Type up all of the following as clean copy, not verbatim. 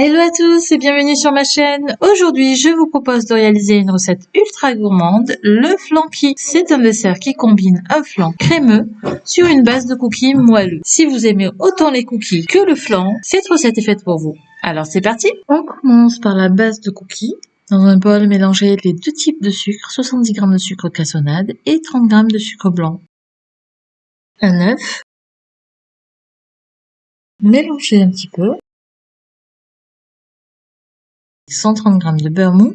Hello à tous et bienvenue sur ma chaîne. Aujourd'hui, je vous propose de réaliser une recette ultra gourmande, le flanky. C'est un dessert qui combine un flan crémeux sur une base de cookies moelleux. Si vous aimez autant les cookies que le flan, cette recette est faite pour vous. Alors c'est parti. On commence par la base de cookies. Dans un bol, mélangez les deux types de sucre, 70 g de sucre cassonade et 30 g de sucre blanc. Un œuf. Mélangez un petit peu. 130 g de beurre mou.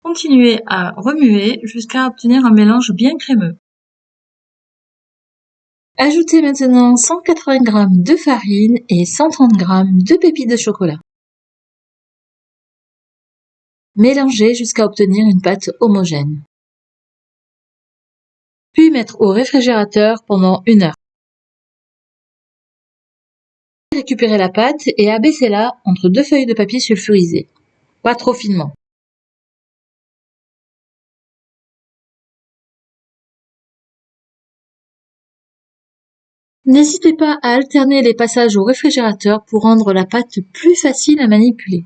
Continuez à remuer jusqu'à obtenir un mélange bien crémeux. Ajoutez maintenant 180 g de farine et 130 g de pépites de chocolat. Mélangez jusqu'à obtenir une pâte homogène. Puis mettre au réfrigérateur pendant 1 heure. Récupérez la pâte et abaissez-la entre 2 feuilles de papier sulfurisé, pas trop finement. N'hésitez pas à alterner les passages au réfrigérateur pour rendre la pâte plus facile à manipuler.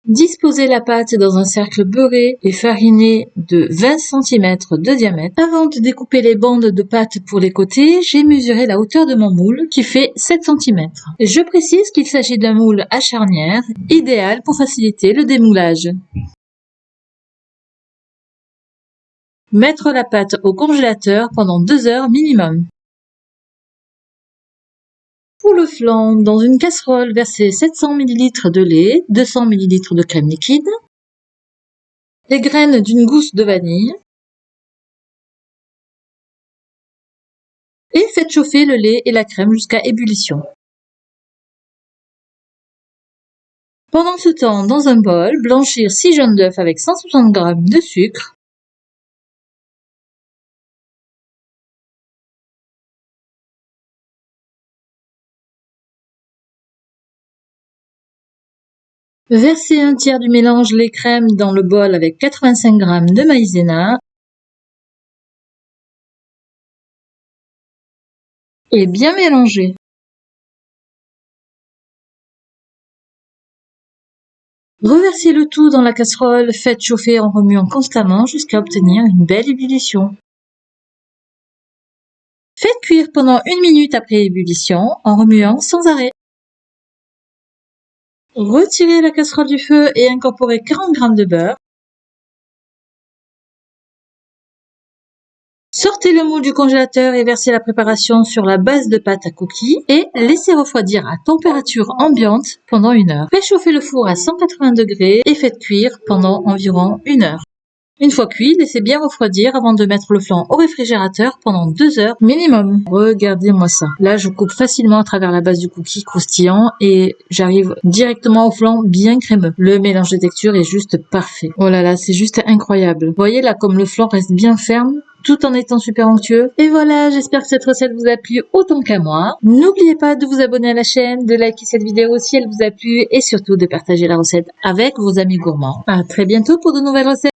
Disposez la pâte dans un cercle beurré et fariné de 20 cm de diamètre. Avant de découper les bandes de pâte pour les côtés, j'ai mesuré la hauteur de mon moule qui fait 7 cm. Je précise qu'il s'agit d'un moule à charnière, idéal pour faciliter le démoulage. Mettre la pâte au congélateur pendant 2 heures minimum. Pour le flan, dans une casserole, versez 700 ml de lait, 200 ml de crème liquide, les graines d'une gousse de vanille et faites chauffer le lait et la crème jusqu'à ébullition. Pendant ce temps, dans un bol, blanchir 6 jaunes d'œufs avec 160 g de sucre, versez un tiers du mélange lait crème dans le bol avec 85 g de maïzena et bien mélanger. Reversez le tout dans la casserole, faites chauffer en remuant constamment jusqu'à obtenir une belle ébullition. Faites cuire pendant 1 minute après ébullition en remuant sans arrêt. Retirez la casserole du feu et incorporez 40 g de beurre. Sortez le moule du congélateur et versez la préparation sur la base de pâte à cookies et laissez refroidir à température ambiante pendant 1 heure. Réchauffez le four à 180 degrés et faites cuire pendant environ 1 heure. Une fois cuit, laissez bien refroidir avant de mettre le flan au réfrigérateur pendant 2 heures minimum. Regardez-moi ça. Là, je coupe facilement à travers la base du cookie croustillant et j'arrive directement au flan bien crémeux. Le mélange de texture est juste parfait. Oh là là, c'est juste incroyable. Vous voyez là comme le flan reste bien ferme tout en étant super onctueux. Et voilà, j'espère que cette recette vous a plu autant qu'à moi. N'oubliez pas de vous abonner à la chaîne, de liker cette vidéo si elle vous a plu et surtout de partager la recette avec vos amis gourmands. À très bientôt pour de nouvelles recettes.